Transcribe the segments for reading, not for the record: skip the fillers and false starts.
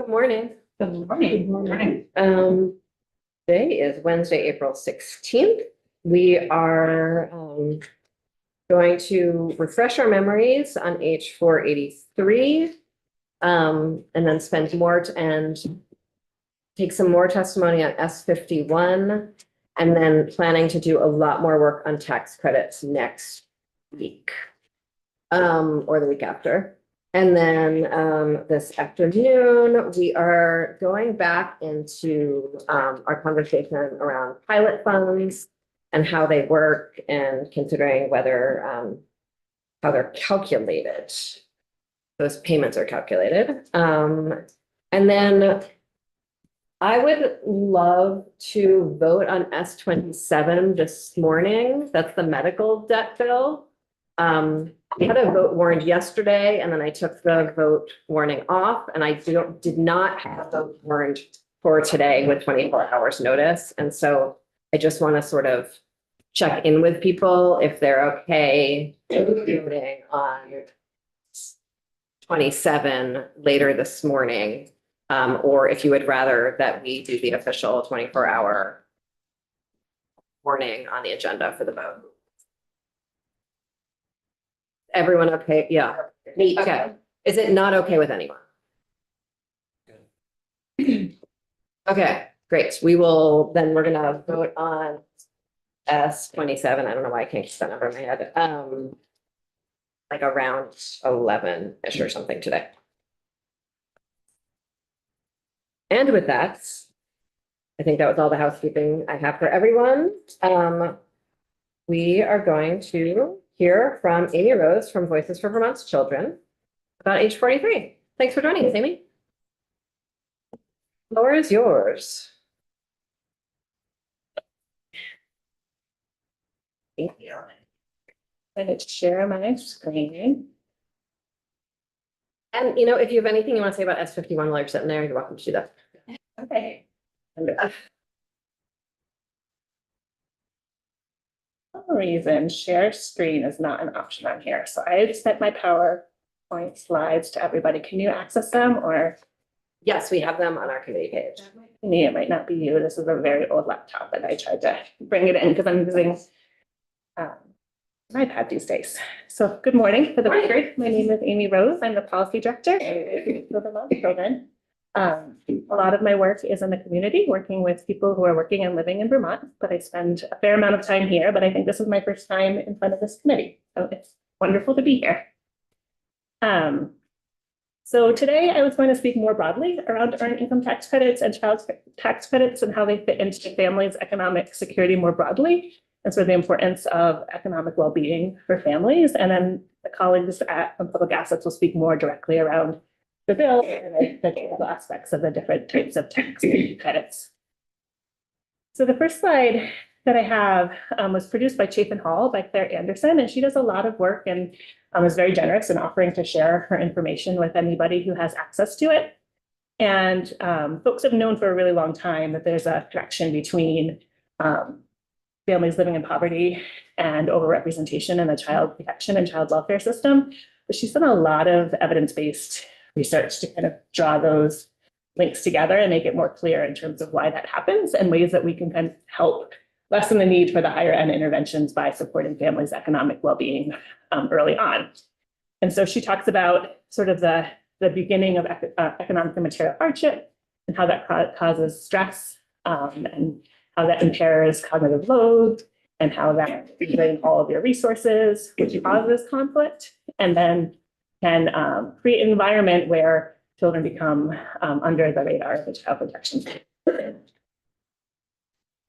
Good morning. Good morning. Morning. Today is Wednesday, April 16th. We are going to refresh our memories on H483 and then spend more and take some more testimony on S51 and then planning to do a lot more work on tax credits next week or the week after. And then this afternoon, we are going back into our conversation around pilot funds and how they work and considering whether how they're calculated. Those payments are calculated. And then I would love to vote on S27 this morning. That's the medical debt bill. We had a vote warned yesterday, and then I took the vote warning off, and I did not have a vote warned for today with 24 hours notice. And so I just want to sort of check in with people if they're okay voting on 27 later this morning, or if you would rather that we do the official 24-hour warning on the agenda for the vote. Everyone okay? Yeah. Me, okay. Is it not okay with anyone? Okay, great. We will, then we're gonna vote on S27. I don't know why I can't keep that number in my head. Like around 11-ish or something today. And with that, I think that was all the housekeeping I have for everyone. We are going to hear from Amy Rose from Voices for Vermont's Children about H43. Thanks for joining us, Amy. The floor is yours. Thank you. I'm going to share my screen. And you know, if you have anything you want to say about S51 while you're sitting there, you're welcome to do that. Okay. For some reason, share screen is not an option on here. So I sent my PowerPoint slides to everybody. Can you access them or? Yes, we have them on our committee page. Me, it might not be you. This is a very old laptop, but I tried to bring it in because I'm using an iPad these days. So good morning for the record. My name is Amy Rose. I'm the policy director for the Vermont Children. A lot of my work is in the community, working with people who are working and living in Vermont, but I spend a fair amount of time here, but I think this is my first time in front of this committee. So it's wonderful to be here. So today I was going to speak more broadly around earned income tax credits and child tax credits and how they fit into families' economic security more broadly, and so the importance of economic well-being for families. And then the colleagues at Public Assets will speak more directly around the bill and the technical aspects of the different types of tax credits. So the first slide that I have was produced by Chafin Hall by Claire Anderson, and she does a lot of work and is very generous in offering to share her information with anybody who has access to it. And folks have known for a really long time that there's a connection between families living in poverty and overrepresentation in the child protection and child welfare system. But she's done a lot of evidence-based research to kind of draw those links together and make it more clear in terms of why that happens and ways that we can kind of help lessen the need for the higher end interventions by supporting families' economic well-being early on. And so she talks about sort of the beginning of economic and material hardship and how that causes stress and how that impairs cognitive load and how that drains all of your resources, which causes conflict, and then can create an environment where children become under the radar of the child protection.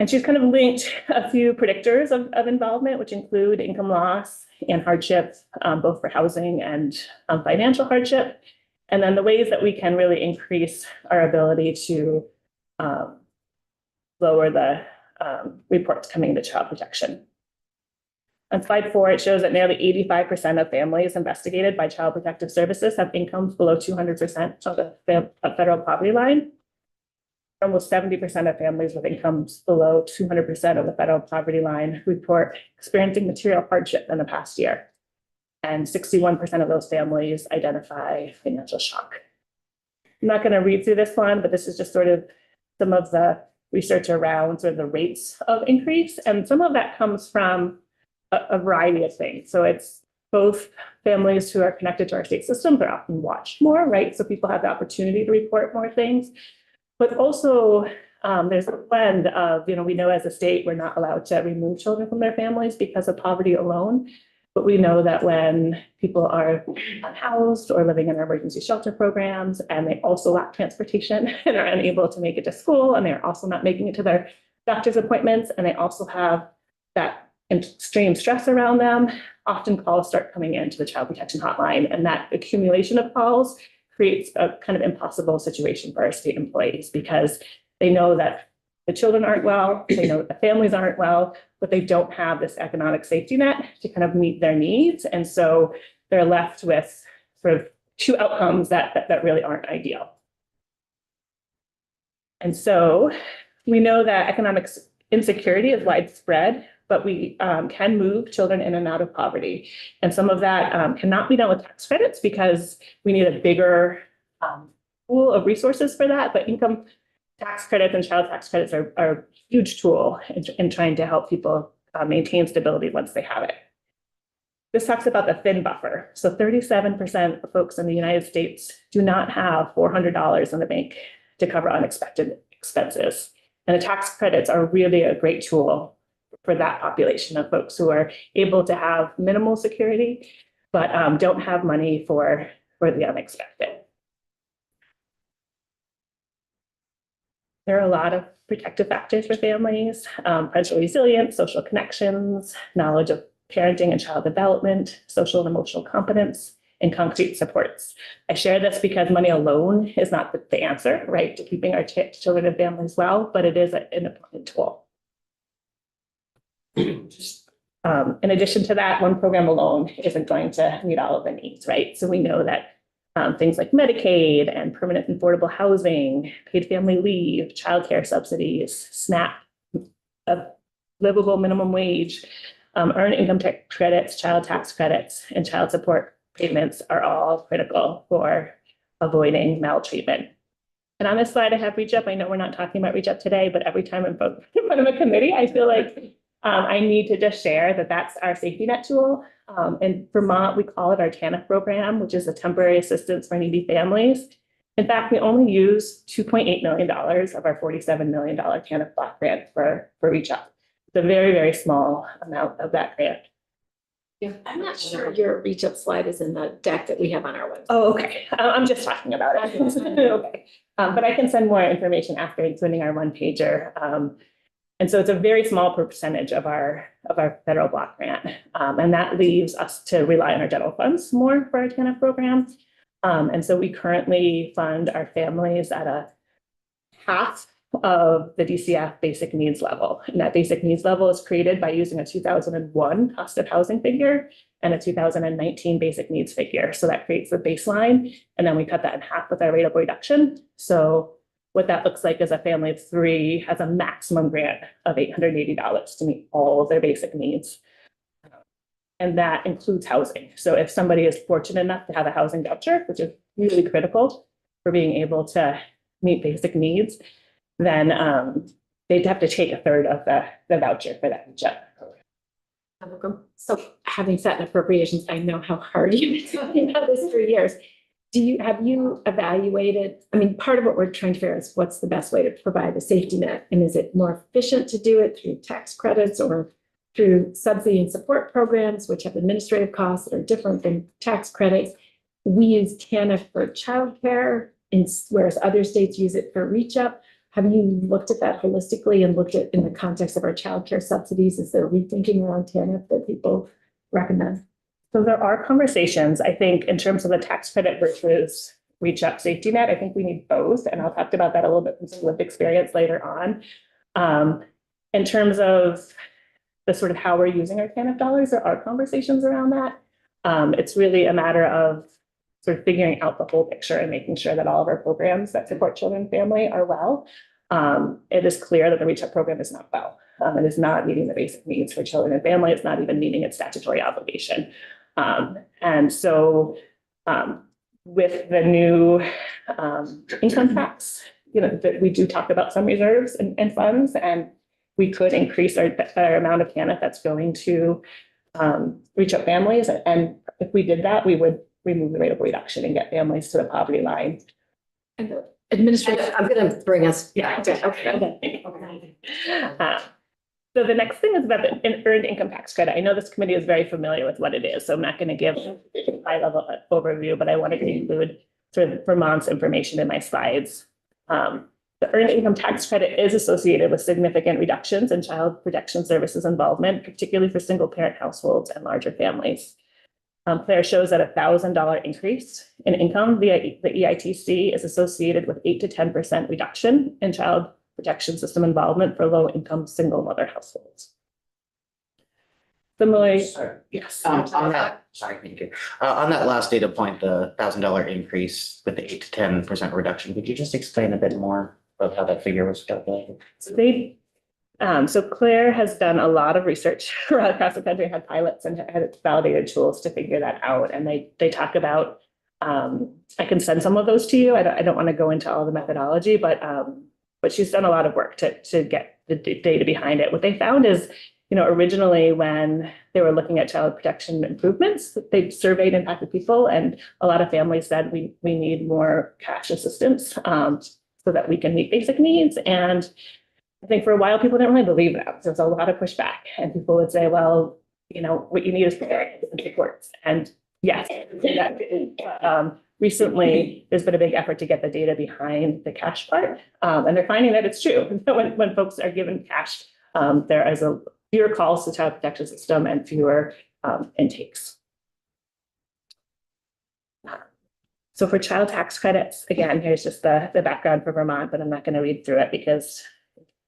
And she's kind of linked a few predictors of involvement, which include income loss and hardship, both for housing and financial hardship. And then the ways that we can really increase our ability to lower the reports coming to child protection. On slide 4, it shows that nearly 85% of families investigated by Child Protective Services have incomes below 200% of the federal poverty line. Almost 70% of families with incomes below 200% of the federal poverty line report experiencing material hardship in the past year. And 61% of those families identify financial shock. not going to read through this one, but this is just sort of some of the research around sort of the rates of increase. And some of that comes from a variety of things. So it's both families who are connected to our state systems are often watched more, right? So people have the opportunity to report more things. But also there's a blend of, we know as a state, we're not allowed to remove children from their families because of poverty alone. But we know that when people are unhoused or living in emergency shelter programs, and they also lack transportation and are unable to make it to school, and they're also not making it to their doctor's appointments, and they also have that extreme stress around them, often calls start coming into the Child Protection Hotline, and that accumulation of calls creates a kind of impossible situation for our state employees because they know that the children aren't well, they know that the families aren't well, but they don't have this economic safety net to kind of meet their needs. And so they're left with sort of two outcomes that really aren't ideal. And so we know that economic insecurity is widespread, but we can move children in and out of poverty. And some of that cannot be done with tax credits because we need a bigger pool of resources for that. But income tax credits and child tax credits are a huge tool in trying to help people maintain stability once they have it. This talks about the thin buffer. So 37% of folks in the United States do not have $400 in the bank to cover unexpected expenses. And the tax credits are really a great tool for that population of folks who are able to have minimal security, but don't have money for the unexpected. There are a lot of protective factors for families, financial resilience, social connections, knowledge of parenting and child development, social and emotional competence, and concrete supports. I share this because money alone is not the answer, right, to keeping our children and families well, but it is an important tool. In addition to that, one program alone isn't going to meet all of the needs, right? So we know that things like Medicaid and permanent and affordable housing, paid family leave, childcare subsidies, SNAP, a livable minimum wage, earned income tax credits, child tax credits, and child support payments are all critical for avoiding maltreatment. And on this slide, I have Reach Up. I know we're not talking about Reach Up today, but every time I'm in front of a committee, I feel like I need to just share that that's our safety net tool. In Vermont, we call it our TANF program, which is a temporary assistance for needy families. In fact, we only use $2.8 million of our $47 million TANF block grant for Reach Up. It's a very, very small amount of that grant. Yeah, I'm not sure your Reach Up slide is in the deck that we have on our website. Oh, okay. I'm just talking about it. Okay. But I can send more information after, including our one pager. And so it's a very small percentage of our federal block grant. And that leaves us to rely on our general funds more for our TANF program. And so we currently fund our families at a half of the DCF basic needs level. And that basic needs level is created by using a 2001 cost of housing figure and a 2019 basic needs figure. So that creates the baseline. And then we cut that in half with our rate of reduction. So what that looks like is a family of three has a maximum grant of $880 to meet all of their basic needs. And that includes housing. So if somebody is fortunate enough to have a housing voucher, which is really critical for being able to meet basic needs, then they'd have to take a third of the voucher for that program. So having sat in appropriations, I know how hard you've been talking about this for years. Have you evaluated, I mean, part of what we're trying to figure out is what's the best way to provide a safety net? And is it more efficient to do it through tax credits or through subsidy and support programs, which have administrative costs that are different than tax credits? We use TANF for childcare, whereas other states use it for Reach Up. Have you looked at that holistically and looked at in the context of our childcare subsidies? Is there rethinking around TANF that people recommend? So there are conversations, I think, in terms of the tax credit versus Reach Up safety net. I think we need both. And I'll talk about that a little bit from some lived experience later on. In terms of the sort of how we're using our TANF dollars, there are conversations around that. It's really a matter of sort of figuring out the whole picture and making sure that all of our programs that support children and family are well. It is clear that the Reach Up program is not well. It is not meeting the basic needs for children and family. It's not even meeting its statutory obligation. And so with the new income tax, that we do talk about some reserves and funds, and we could increase our amount of TANF that's going to reach out families. And if we did that, we would remove the rate of reduction and get families to the poverty line. And the administration. I'm gonna bring us. Yeah. Okay. So the next thing is about the earned income tax credit. I know this committee is very familiar with what it is, so I'm not going to give a high level overview, but I wanted to include sort of Vermont's information in my slides. The earned income tax credit is associated with significant reductions in child protection services involvement, particularly for single parent households and larger families. Claire shows that $1,000 increase in income via the EITC is associated with 8 to 10% reduction in child protection system involvement for low-income single mother households. Similarly, yes. On that, sorry, thank you. On that last data point, the $1,000 increase with the 8 to 10% reduction, could you just explain a bit more of how that figure was calculated? So Claire has done a lot of research around across the country, had pilots and had validated tools to figure that out. And they talk about, I can send some of those to you. I don't want to go into all the methodology, but she's done a lot of work to get the data behind it. What they found is, originally when they were looking at child protection improvements, they surveyed impacted people, and a lot of families said we need more cash assistance so that we can meet basic needs. And I think for a while people didn't really believe that. So there's a lot of pushback, and people would say, well, what you need is parents and supports. And yes, recently, there's been a big effort to get the data behind the cash part. And they're finding that it's true. When folks are given cash, there is fewer calls to the child protection system and fewer intakes. So for child tax credits, again, here's just the background for Vermont, but I'm not going to read through it because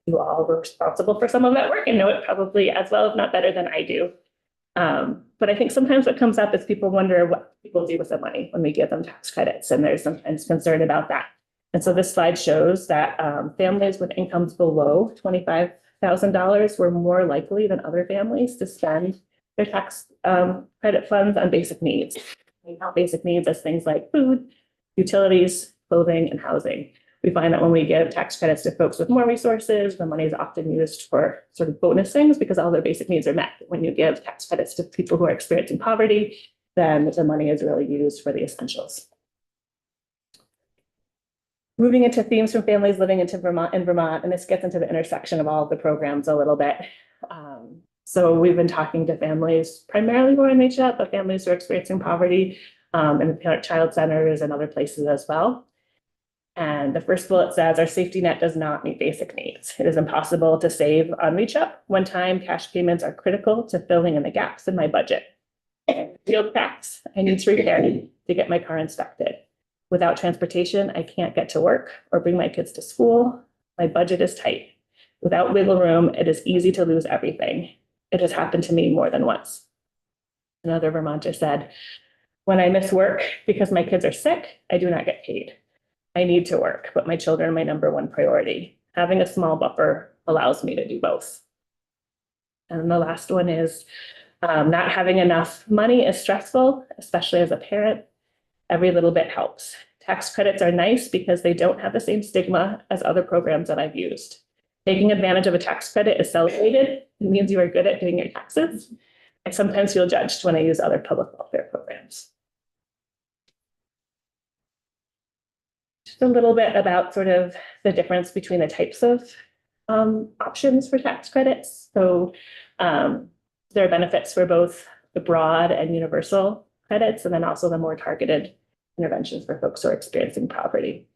you all were responsible for some of that work and know it probably as well, if not better than I do. But I think sometimes what comes up is people wonder what people do with the money when we give them tax credits, and there's sometimes concern about that. And so this slide shows that families with incomes below $25,000 were more likely than other families to spend their tax credit funds on basic needs. We count basic needs as things like food, utilities, clothing, and housing. We find that when we give tax credits to folks with more resources, the money is often used for sort of bonus things because all their basic needs are met. When you give tax credits to people who are experiencing poverty, then the money is really used for the essentials. Moving into themes from families living in Vermont, and this gets into the intersection of all of the programs a little bit. So we've been talking to families, primarily who are in HUD, but families who are experiencing poverty in the parent child centers and other places as well. And the first bullet says our safety net does not meet basic needs. It is impossible to save on Reach Up. One-time cash payments are critical to filling in the gaps in my budget. Field cracks, I need repair to get my car inspected. Without transportation, I can't get to work or bring my kids to school. My budget is tight. Without wiggle room, it is easy to lose everything. It has happened to me more than once. Another Vermonter said, when I miss work because my kids are sick, I do not get paid. I need to work, but my children are my number one priority. Having a small buffer allows me to do both. And the last one is not having enough money is stressful, especially as a parent. Every little bit helps. Tax credits are nice because they don't have the same stigma as other programs that I've used. Taking advantage of a tax credit is celebrated. It means you are good at doing your taxes. I sometimes feel judged when I use other public welfare programs. Just a little bit about sort of the difference between the types of options for tax credits. So there are benefits for both the broad and universal credits, and then also the more targeted interventions for folks who are experiencing poverty.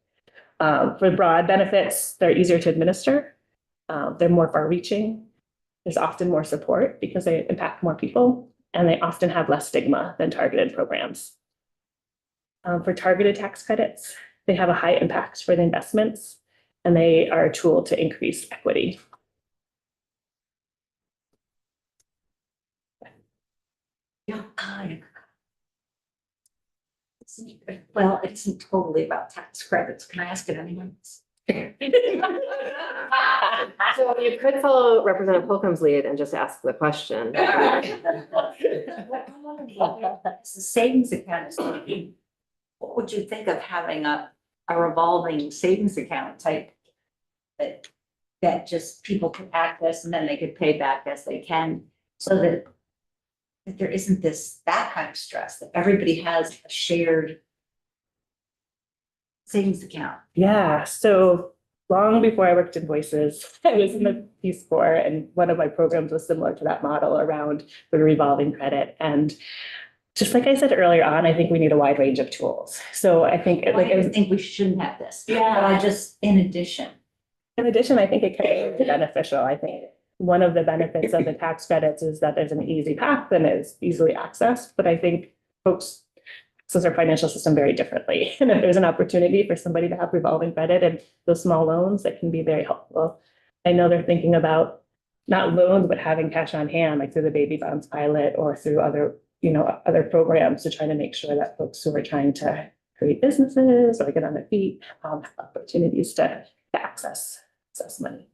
For broad benefits, they're easier to administer. They're more far-reaching. There's often more support because they impact more people, and they often have less stigma than targeted programs. For targeted tax credits, they have a high impact for the investments, and they are a tool to increase equity. Yeah. Well, it isn't totally about tax credits. Can I ask it anyway? So you could follow Representative Holcomb's lead and just ask the question. It's the savings account. what would you think of having a revolving savings account type? That just people could access and then they could pay back as they can, so that there isn't that kind of stress, that everybody has a shared savings account. Yeah, so long before I worked in Voices, I was in the Peace Corps, and one of my programs was similar to that model around the revolving credit. And just like I said earlier on, I think we need a wide range of tools. So I think I like don't think we shouldn't have this. Yeah. But I just, in addition. in addition, I think it can be beneficial. I think one of the benefits of the tax credits is that there's an easy path and it's easily accessed. But I think folks access our financial system very differently. And if there's an opportunity for somebody to have revolving credit and those small loans, that can be very helpful. I know they're thinking about not loans, but having cash on hand, like through the baby bonds pilot or through other, other programs to try to make sure that folks who are trying to create businesses or get on their feet have opportunities to access money.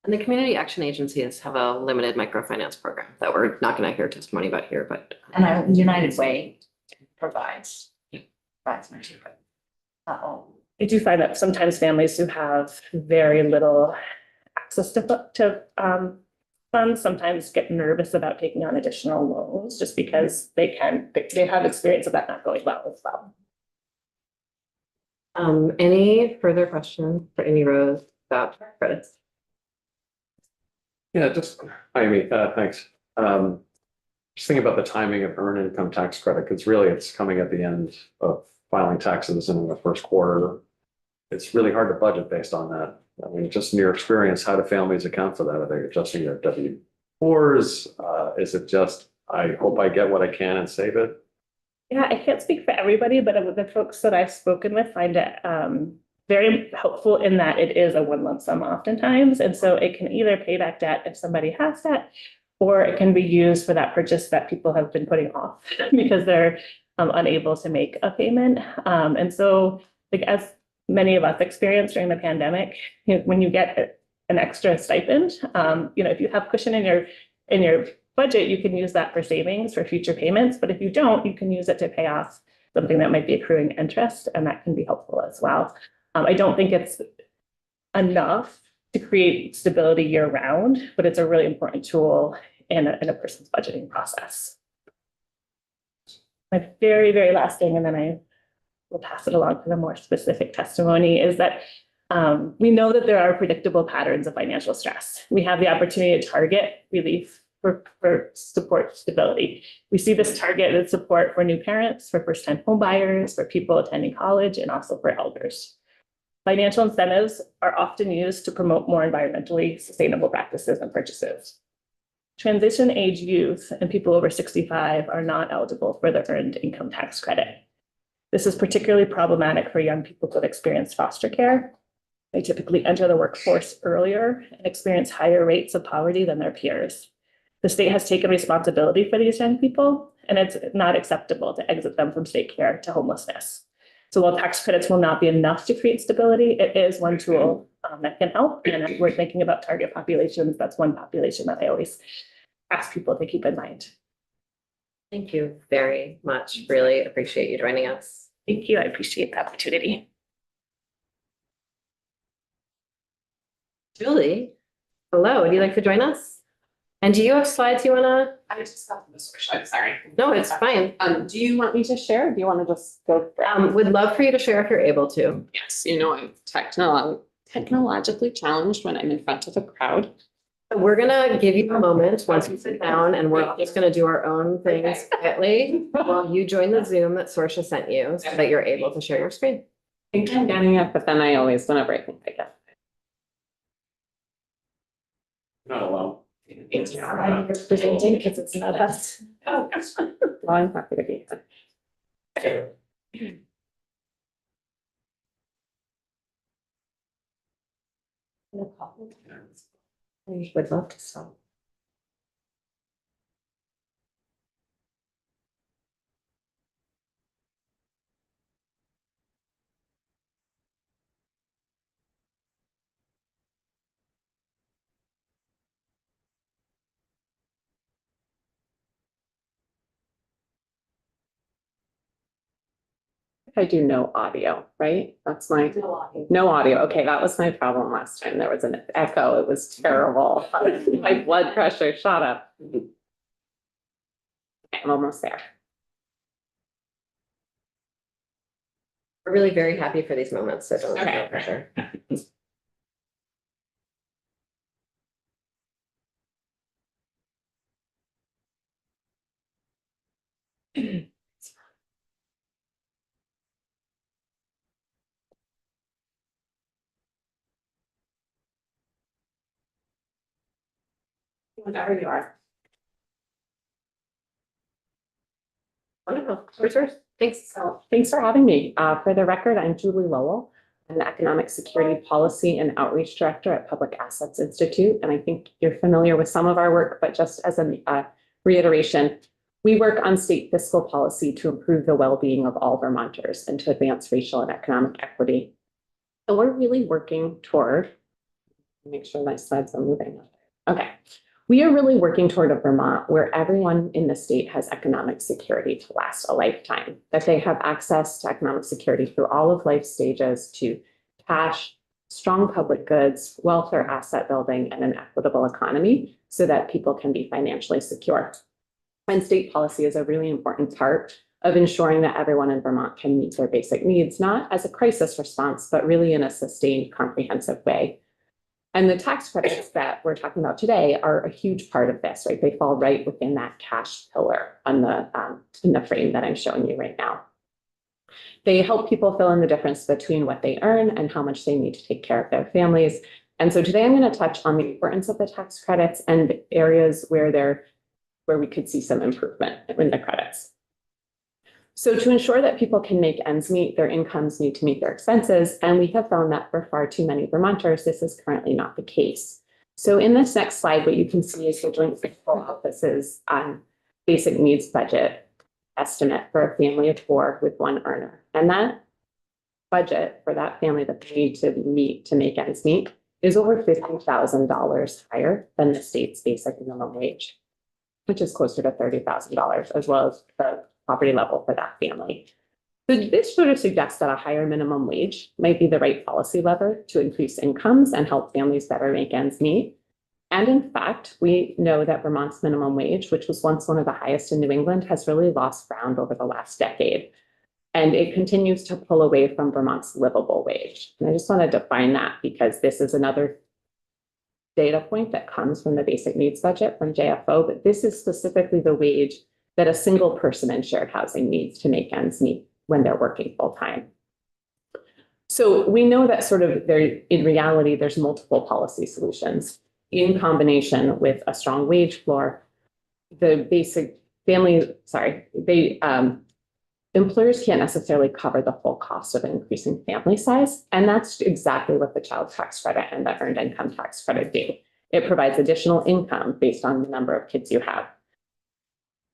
And the community action agencies have a limited microfinance program that we're not going to hear testimony about here, but. And United Way provides much, but not all. I do find that sometimes families who have very little access to funds sometimes get nervous about taking on additional loans just because they have experience of that not going well as well. Any further questions for Amy Rose about credits? Yeah, hi, Amy, thanks. Just thinking about the timing of earned income tax credit, because really it's coming at the end of filing taxes in the first quarter. It's really hard to budget based on that. I mean, just in your experience, how do families account for that? Are they adjusting their W-4s? Is it just, I hope I get what I can and save it? Yeah, I can't speak for everybody, but the folks that I've spoken with find it very helpful in that it is a one lump sum oftentimes. And so it can either pay back debt if somebody has debt, or it can be used for that purchase that people have been putting off because they're unable to make a payment. And so like as many of us experienced during the pandemic, when you get an extra stipend, if you have cushion in your budget, you can use that for savings for future payments. But if you don't, you can use it to pay off something that might be accruing interest, and that can be helpful as well. I don't think it's enough to create stability year round, but it's a really important tool in a person's budgeting process. My very, very last thing, and then I will pass it along to the more specific testimony, is that we know that there are predictable patterns of financial stress. We have the opportunity to target relief for support stability. We see this targeted support for new parents, for first-time home buyers, for people attending college, and also for elders. Financial incentives are often used to promote more environmentally sustainable practices and purchases. Transition age youth and people over 65 are not eligible for the earned income tax credit. This is particularly problematic for young people who have experienced foster care. They typically enter the workforce earlier and experience higher rates of poverty than their peers. The state has taken responsibility for these young people, and it's not acceptable to exit them from state care to homelessness. So while tax credits will not be enough to create stability, it is one tool that can help. And we're thinking about target populations. That's one population that I always ask people to keep in mind. Thank you very much. Really appreciate you joining us. Thank you. I appreciate the opportunity. Julie, hello. Would you like to join us? And do you have slides you wanna? I just got this question, I'm sorry. No, it's fine. Do you want me to share? Do you want to just go? Would love for you to share if you're able to. Yes, I'm technologically challenged when I'm in front of a crowd. We're gonna give you a moment once you sit down, and we're just gonna do our own things quietly while you join the Zoom that Sorsha sent you so that you're able to share your screen. I think I'm getting it, but then I always, whenever I think I get Not alone. it. I'm presenting because it's not us. Oh, well, I'm happy to be here. I would love to stop. I do no audio, right? That's my, no audio. Okay, that was my problem last time. There was an echo. It was terrible. My blood pressure shot up. Okay, I'm almost there. We're really very happy for these moments, so don't Okay. feel pressure. Whatever you are. Wonderful. Resource. Thanks. So thanks for having me. For the record, I'm Julie Lowell. I'm the Economic Security Policy and Outreach Director at Public Assets Institute. And I think you're familiar with some of our work, but just as a reiteration, we work on state fiscal policy to improve the well-being of all Vermonters and to advance racial and economic equity. So we're really working toward, make sure my slides are moving. Okay. We are really working toward a Vermont where everyone in the state has economic security to last a lifetime, that they have access to economic security through all of life stages, to cash, strong public goods, welfare, asset building, and an equitable economy so that people can be financially secure. And state policy is a really important part of ensuring that everyone in Vermont can meet their basic needs, not as a crisis response, but really in a sustained, comprehensive way. And the tax credits that we're talking about today are a huge part of this, right? They fall right within that cash pillar on the in the frame that I'm showing you right now. They help people fill in the difference between what they earn and how much they need to take care of their families. And so today I'm going to touch on the importance of the tax credits and areas where we could see some improvement in the credits. So to ensure that people can make ends meet, their incomes need to meet their expenses. And we have found that for far too many Vermonters, this is currently not the case. So in this next slide, what you can see is the Joint Fiscal Office's basic needs budget estimate for a family of 4 with 1 earner. And that budget for that family that they need to meet to make ends meet is over $50,000 higher than the state's basic minimum wage, which is closer to $30,000, as well as the poverty level for that family. So this sort of suggests that a higher minimum wage might be the right policy lever to increase incomes and help families better make ends meet. And in fact, we know that Vermont's minimum wage, which was once one of the highest in New England, has really lost ground over the last decade. And it continues to pull away from Vermont's livable wage. And I just want to define that because this is another data point that comes from the basic needs budget from JFO, but this is specifically the wage that a single person in shared housing needs to make ends meet when they're working full time. So we know that in reality, there's multiple policy solutions in combination with a strong wage floor. Employers can't necessarily cover the full cost of increasing family size. And that's exactly what the child tax credit and the earned income tax credit do. It provides additional income based on the number of kids you have.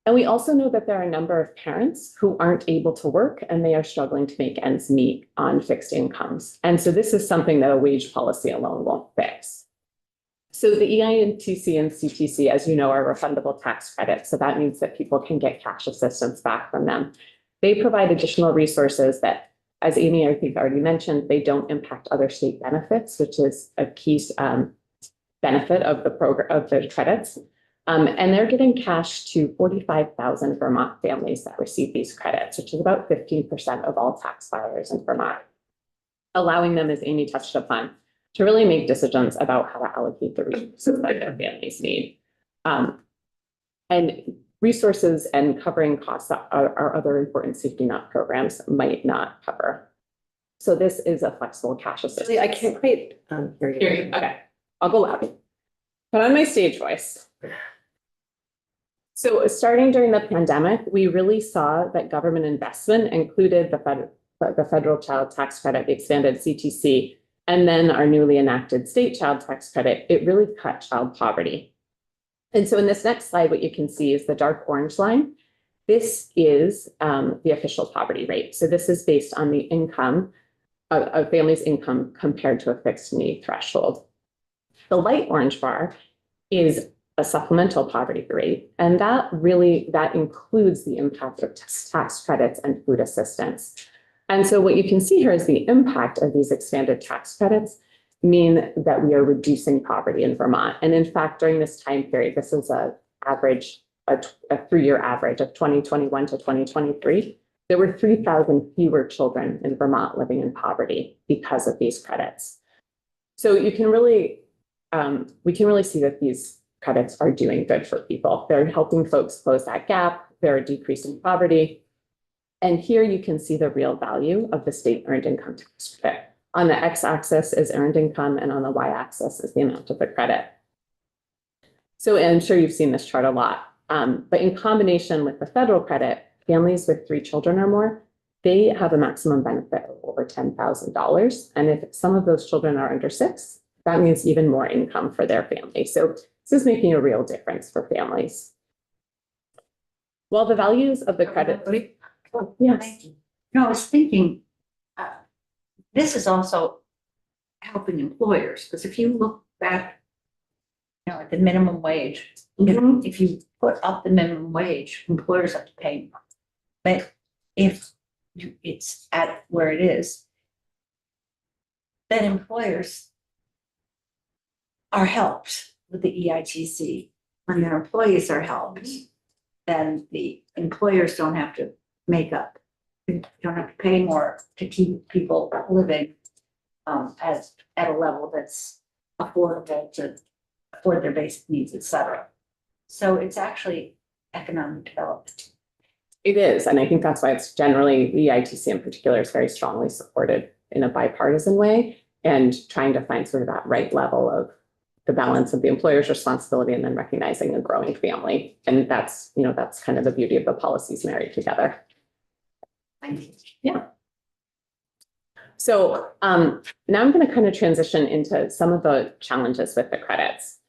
And we also know that there are a number of parents who aren't able to work and they are struggling to make ends meet on fixed incomes. And so this is something that a wage policy alone won't fix. So the EITC and CTC, as you know, are refundable tax credits. So that means that people can get cash assistance back from them. They provide additional resources that, as Amy, I think, already mentioned, they don't impact other state benefits, which is a key benefit of the program of the credits. And they're giving cash to 45,000 Vermont families that receive these credits, which is about 15% of all tax filers in Vermont, allowing them, as Amy touched upon, to really make decisions about how to allocate the resources that their families need. And resources and covering costs that our other important safety net programs might not cover. So this is a flexible cash assistance. I can't quite hear you. Okay, I'll go loud. Put on my stage voice. So starting during the pandemic, we really saw that government investment included the federal child tax credit, the expanded CTC, and then our newly enacted state child tax credit. It really cut child poverty. And so in this next slide, what you can see is the dark orange line. This is the official poverty rate. So this is based on the income, a family's income compared to a fixed need threshold. The light orange bar is a supplemental poverty rate. And that includes the impact of tax credits and food assistance. And so what you can see here is the impact of these expanded tax credits mean that we are reducing poverty in Vermont. And in fact, during this time period, this is a 3-year average of 2021 to 2023, there were 3,000 fewer children in Vermont living in poverty because of these credits. So you can really, we can really see that these credits are doing good for people. They're helping folks close that gap. They're decreasing poverty. And here you can see the real value of the state earned income tax credit. On the x-axis is earned income, and on the y-axis is the amount of the credit. So I'm sure you've seen this chart a lot, but in combination with the federal credit, families with 3 children or more, they have a maximum benefit of over $10,000. And if some of those children are under 6, that means even more income for their family. So this is making a real difference for families. While the values of the credit. Yes. No, I was thinking, this is also helping employers, because if you look back, at the minimum wage, if you put up the minimum wage, employers have to pay more. But if it's at where it is, then employers are helped with the EITC. When their employees are helped, then the employers don't have to make up. You don't have to pay more to keep people living at a level that's affordable to afford their basic needs, et cetera. So it's actually economic development. It is, and I think that's why it's generally, the EITC in particular is very strongly supported in a bipartisan way, and trying to find sort of that right level of the balance of the employer's responsibility and then recognizing a growing family. And that's, that's kind of the beauty of the policies married together. Yeah. So now I'm going to kind of transition into some of the challenges with the credits.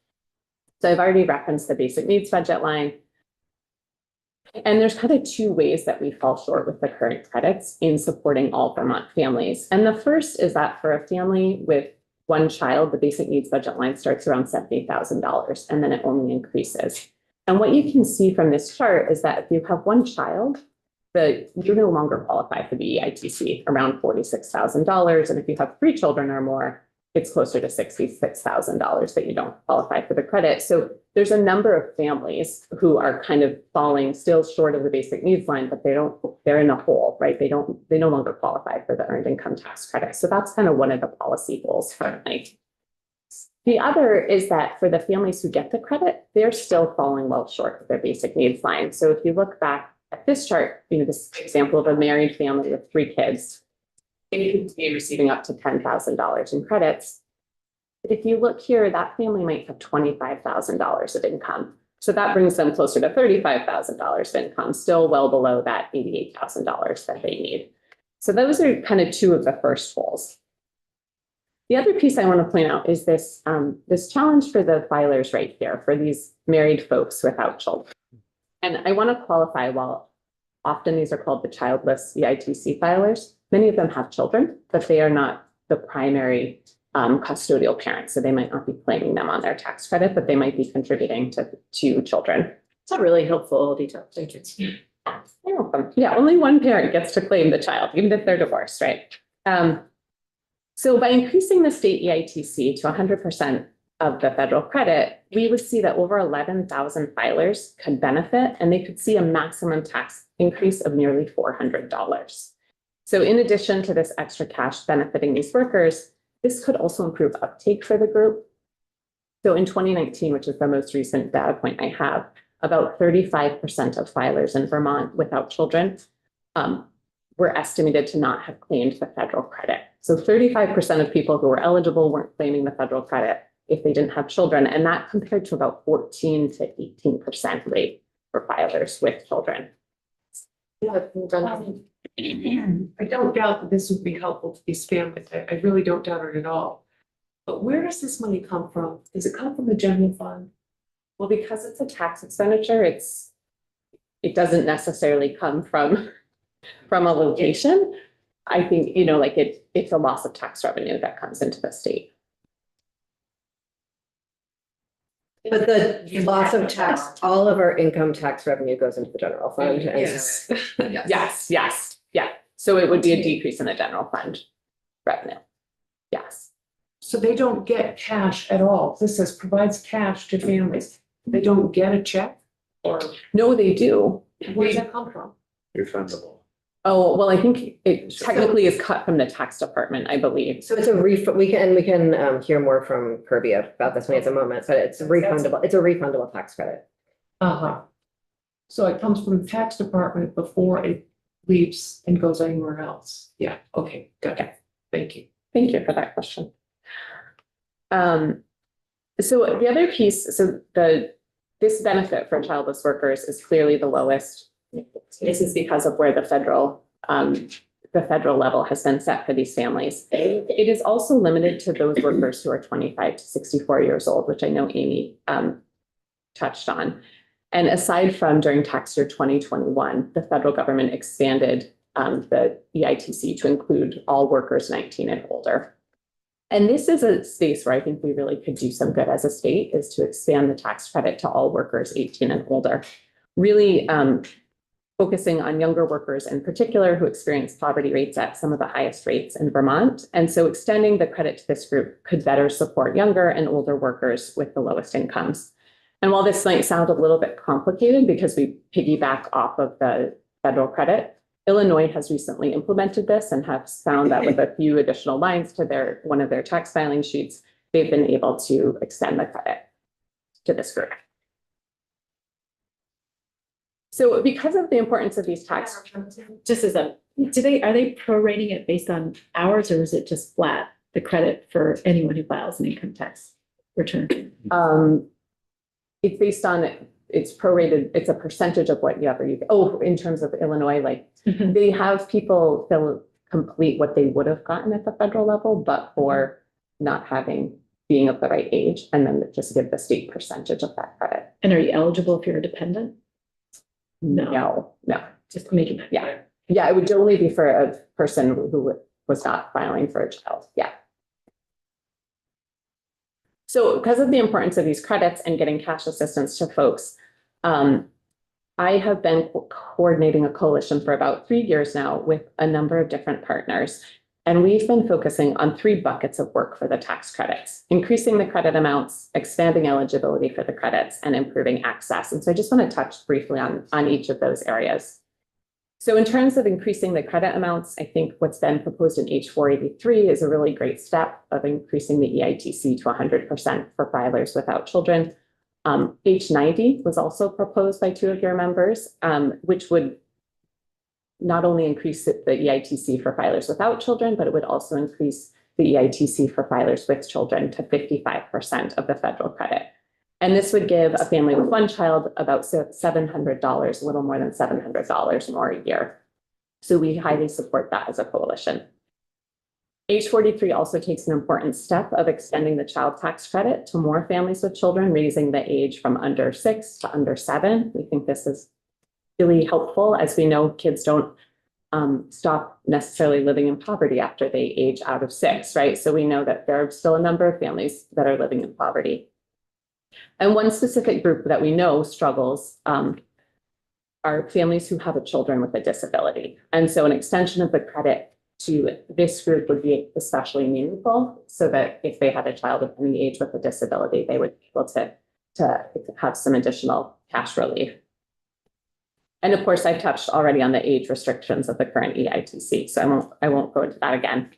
So I've already referenced the basic needs budget line. And there's kind of 2 ways that we fall short with the current credits in supporting all Vermont families. And the first is that for a family with 1 child, the basic needs budget line starts around $70,000, and then it only increases. And what you can see from this chart is that if you have 1 child, you no longer qualify for the EITC, around $46,000. And if you have 3 children or more, it's closer to $66,000 that you don't qualify for the credit. So there's a number of families who are kind of falling still short of the basic needs line, but they're in a hole, right? They no longer qualify for the earned income tax credit. So that's kind of one of the policy goals currently. The other is that for the families who get the credit, they're still falling well short of their basic needs line. So if you look back at this chart, this example of a married family with 3 kids, they could be receiving up to $10,000 in credits. But if you look here, that family might have $25,000 of income. So that brings them closer to $35,000 of income, still well below that $88,000 that they need. So those are kind of 2 of the first goals. The other piece I want to point out is this, this challenge for the filers right here, for these married folks without children. And I want to qualify, while often these are called the childless EITC filers, many of them have children, but they are not the primary custodial parents. So they might not be claiming them on their tax credit, but they might be contributing to children. It's a really helpful detail. Thank you. You're welcome. Yeah, only 1 parent gets to claim the child, even if they're divorced, right? So by increasing the state EITC to 100% of the federal credit, we would see that over 11,000 filers could benefit, and they could see a maximum tax increase of nearly $400. So in addition to this extra cash benefiting these workers, this could also improve uptake for the group. So in 2019, which is the most recent data point I have, about 35% of filers in Vermont without children were estimated to not have claimed the federal credit. So 35% of people who were eligible weren't claiming the federal credit if they didn't have children. And that compared to about 14 to 18% rate for filers with children. I don't doubt that this would be helpful to these families. I really don't doubt it at all. But where does this money come from? Does it come from the general fund? Well, because it's a tax expenditure, it doesn't necessarily come from a location. I think, it's a loss of tax revenue that comes into the state. But the loss of tax, all of our income tax revenue goes into the general fund. Yes. Yes, yeah. So it would be a decrease in the general fund revenue. Yes. So they don't get cash at all. This says provides cash to families. They don't get a check or No, they do. where does that come from? Refundable. Oh, well, I think it technically is cut from the tax department, I believe. So it's a we can hear more from Kirby about this when he has a moment, but it's refundable. It's a refundable tax credit. Uh-huh. So it comes from the tax department before it leaves and goes anywhere else. Yeah, okay, got it. Thank you. Thank you for that question. So the other piece, this benefit for childless workers is clearly the lowest. This is because of where the federal level has been set for these families. It is also limited to those workers who are 25 to 64 years old, which I know Amy touched on. And aside from during tax year 2021, the federal government expanded the EITC to include all workers 19 and older. And this is a space where I think we really could do some good as a state, is to expand the tax credit to all workers 18 and older. Really focusing on younger workers in particular who experience poverty rates at some of the highest rates in Vermont. And so extending the credit to this group could better support younger and older workers with the lowest incomes. And while this might sound a little bit complicated because we piggyback off of the federal credit, Illinois has recently implemented this and has found that with a few additional lines to one of their tax filing sheets, they've been able to extend the credit to this group. So because of the importance of these tax, Just as are they prorating it based on hours or is it just flat, the credit for anyone who files an income tax return? it's based on, it's prorated, it's a percentage of whatever you, in terms of Illinois, like Mhm. they have people complete what they would have gotten at the federal level, but for not being of the right age, and then just give the state percentage of that credit. And are you eligible if you're a dependent? No. No. Just making that. Yeah. Yeah, it would only be for a person who was not filing for a child. Yeah. So because of the importance of these credits and getting cash assistance to folks, I have been coordinating a coalition for about 3 years now with a number of different partners. And we've been focusing on 3 buckets of work for the tax credits: increasing the credit amounts, expanding eligibility for the credits, and improving access. And so I just want to touch briefly on each of those areas. So in terms of increasing the credit amounts, I think what's been proposed in H483 is a really great step of increasing the EITC to 100% for filers without children. H90 was also proposed by 2 of your members, which would not only increase the EITC for filers without children, but it would also increase the EITC for filers with children to 55% of the federal credit. And this would give a family with 1 child about $700, a little more than $700 more a year. So we highly support that as a coalition. H43 also takes an important step of extending the child tax credit to more families with children, raising the age from under 6 to under 7. We think this is really helpful, as we know kids don't stop necessarily living in poverty after they age out of 6, right? So we know that there are still a number of families that are living in poverty. And one specific group that we know struggles are families who have children with a disability. And so an extension of the credit to this group would be especially meaningful, so that if they had a child of any age with a disability, they would be able to have some additional cash relief. And of course, I've touched already on the age restrictions of the current EITC, so I won't go into that again.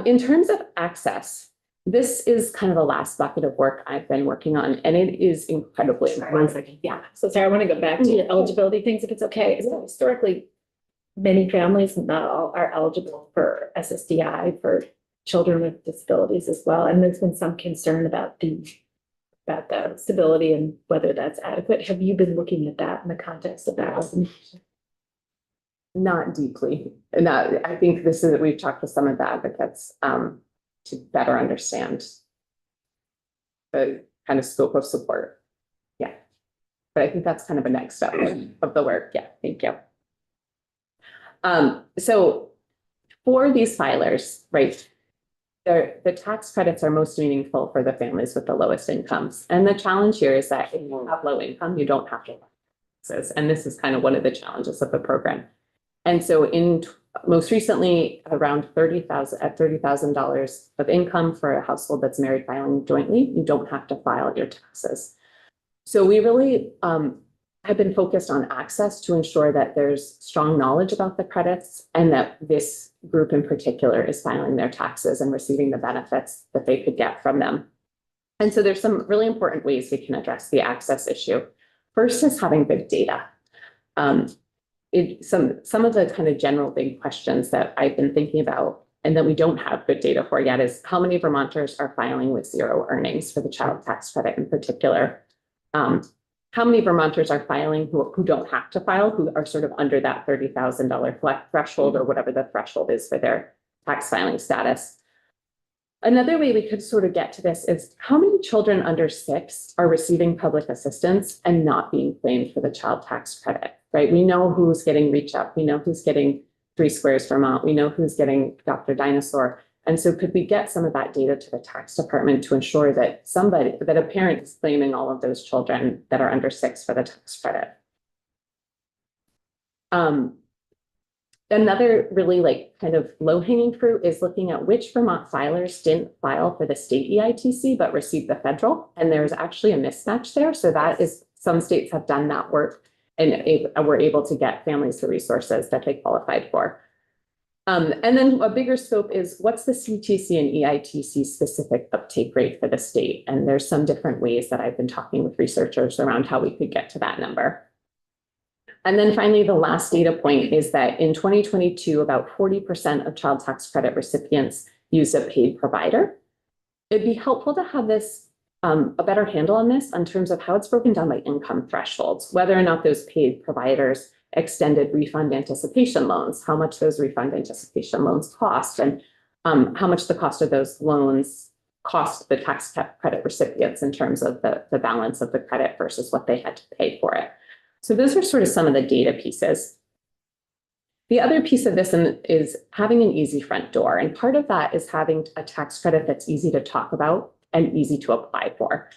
In terms of access, this is kind of the last bucket of work I've been working on, and it is incredibly important. 1 second. Yeah. So Sarah, I want to go back to your eligibility things, if it's okay. So historically, many families, not all, are eligible for SSDI for children with disabilities as well. And there's been some concern about the stability and whether that's adequate. Have you been looking at that in the context of that? Not deeply. And I think we've talked with some of the advocates to better understand the kind of scope of support. Yeah. But I think that's kind of a next step of the work. Yeah, thank you. So for these filers, right, the tax credits are most meaningful for the families with the lowest incomes. And the challenge here is that if you have low income, you don't have to pay taxes. And this is kind of one of the challenges of the program. And so most recently, around $30,000 of income for a household that's married filing jointly, you don't have to file your taxes. So we really have been focused on access to ensure that there's strong knowledge about the credits and that this group in particular is filing their taxes and receiving the benefits that they could get from them. And so there's some really important ways we can address the access issue. First is having good data. Some of the kind of general big questions that I've been thinking about and that we don't have good data for yet is how many Vermonters are filing with zero earnings for the child tax credit in particular. How many Vermonters are filing who don't have to file, who are sort of under that $30,000 threshold or whatever the threshold is for their tax filing status. Another way we could sort of get to this is how many children under 6 are receiving public assistance and not being claimed for the child tax credit, right? We know who's getting Reach Up, we know who's getting 3 Squares Vermont, we know who's getting Dr. Dinosaur. And so could we get some of that data to the tax department to ensure that a parent is claiming all of those children that are under 6 for the tax credit? Another really kind of low-hanging fruit is looking at which Vermont filers didn't file for the state EITC but received the federal. And there's actually a mismatch there. So that is, some states have done that work and were able to get families the resources that they qualified for. And then a bigger scope is what's the CTC and EITC specific uptake rate for the state? And there's some different ways that I've been talking with researchers around how we could get to that number. And then finally, the last data point is that in 2022, about 40% of child tax credit recipients used a paid provider. It'd be helpful to have this a better handle on this in terms of how it's broken down by income thresholds, whether or not those paid providers extended refund anticipation loans, how much those refund anticipation loans cost, and how much the cost of those loans cost the tax credit recipients in terms of the balance of the credit versus what they had to pay for it. So those are sort of some of the data pieces. The other piece of this is having an easy front door. And part of that is having a tax credit that's easy to talk about and easy to apply for,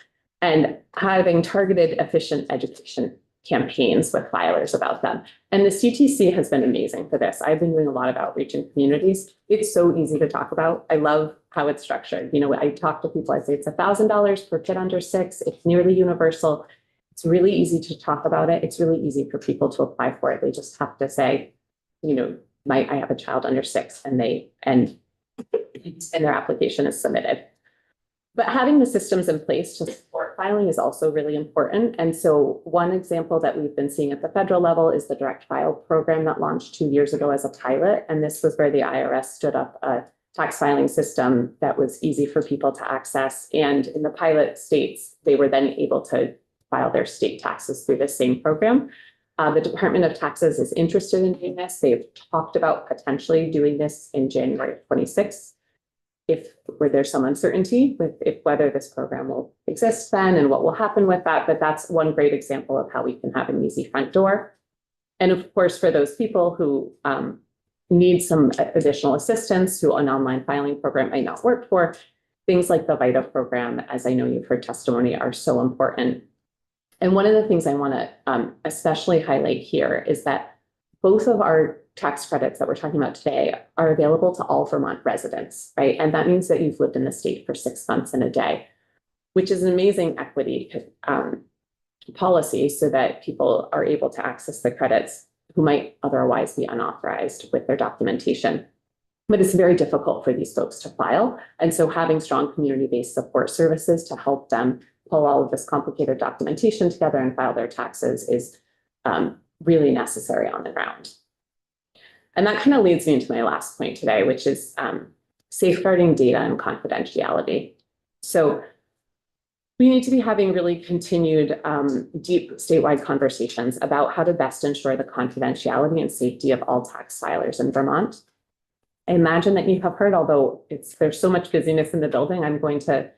and having targeted, efficient education campaigns with filers about them. And the CTC has been amazing for this. I've been doing a lot of outreach in communities. It's so easy to talk about. I love how it's structured. You know, I talk to people, I say it's $1,000 per kid under 6. It's nearly universal. It's really easy to talk about it. It's really easy for people to apply for it. They just have to say, you know, I have a child under 6, and their application is submitted. But having the systems in place to support filing is also really important. And so one example that we've been seeing at the federal level is the Direct File program that launched 2 years ago as a pilot. And this was where the IRS stood up a tax filing system that was easy for people to access. And in the pilot states, they were then able to file their state taxes through the same program. The Department of Taxes is interested in doing this. They've talked about potentially doing this in January 26th. Where there's some uncertainty with whether this program will exist then and what will happen with that. But that's one great example of how we can have an easy front door. And of course, for those people who need some additional assistance, who an online filing program might not work for, things like the VITA program, as I know you've heard testimony, are so important. And one of the things I want to especially highlight here is that both of our tax credits that we're talking about today are available to all Vermont residents, right? And that means that you've lived in the state for 6 months and a day, which is an amazing equity policy so that people are able to access the credits who might otherwise be unauthorized with their documentation. But it's very difficult for these folks to file. And so having strong community-based support services to help them pull all of this complicated documentation together and file their taxes is really necessary on the ground. And that kind of leads me into my last point today, which is safeguarding data and confidentiality. So we need to be having really continued deep statewide conversations about how to best ensure the confidentiality and safety of all tax filers in Vermont. I imagine that you have heard, although there's so much busyness in the building, I'm going to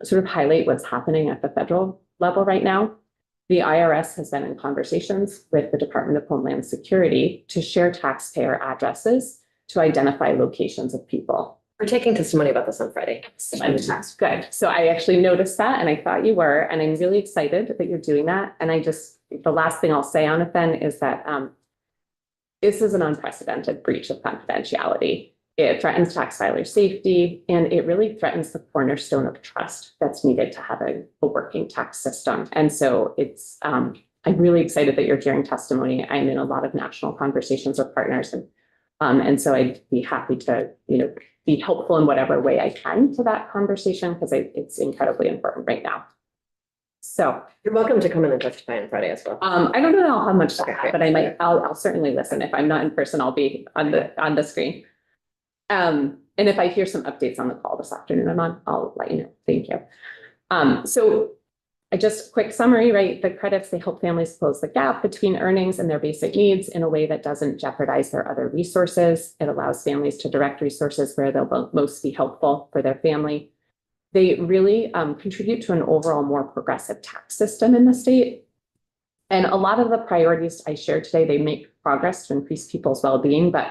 sort of highlight what's happening at the federal level right now. The IRS has been in conversations with the Department of Homeland Security to share taxpayer addresses to identify locations of people. We're taking testimony about this on Friday. Good. So I actually noticed that and I thought you were, and I'm really excited that you're doing that. And the last thing I'll say on it then is that this is an unprecedented breach of confidentiality. It threatens tax filer safety, and it really threatens the cornerstone of trust that's needed to have a working tax system. And so it's, I'm really excited that you're hearing testimony. I'm in a lot of national conversations with partners, and so I'd be happy to, be helpful in whatever way I can to that conversation, because it's incredibly important right now. So, You're welcome to come in and testify on Friday as well. I don't know how much to Okay, have, but I'll certainly listen. If I'm not in person, I'll be on the screen. And if I hear some updates on the call this afternoon, I'll let you know. Thank you. So just a quick summary, right? The credits, they help families close the gap between earnings and their basic needs in a way that doesn't jeopardize their other resources. It allows families to direct resources where they'll most be helpful for their family. They really contribute to an overall more progressive tax system in the state. And a lot of the priorities I shared today, they make progress to increase people's well-being, but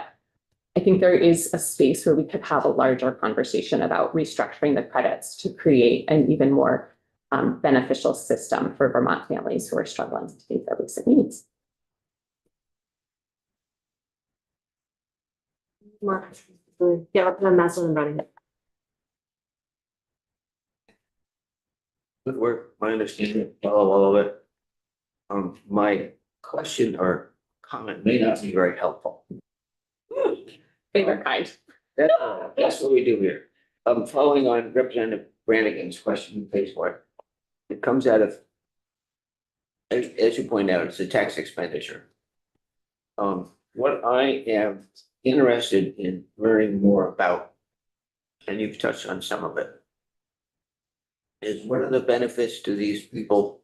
I think there is a space where we could have a larger conversation about restructuring the credits to create an even more beneficial system for Vermont families who are struggling to meet their basic needs. Yeah, Maslin running. Good work, my understanding, all of it. My question or comment may not be very helpful. Favorite kind. That's what we do here. Following on Representative Brannigan's question, pays for it. It comes out of, as you point out, it's a tax expenditure. What I am interested in learning more about, and you've touched on some of it, is what are the benefits to these people,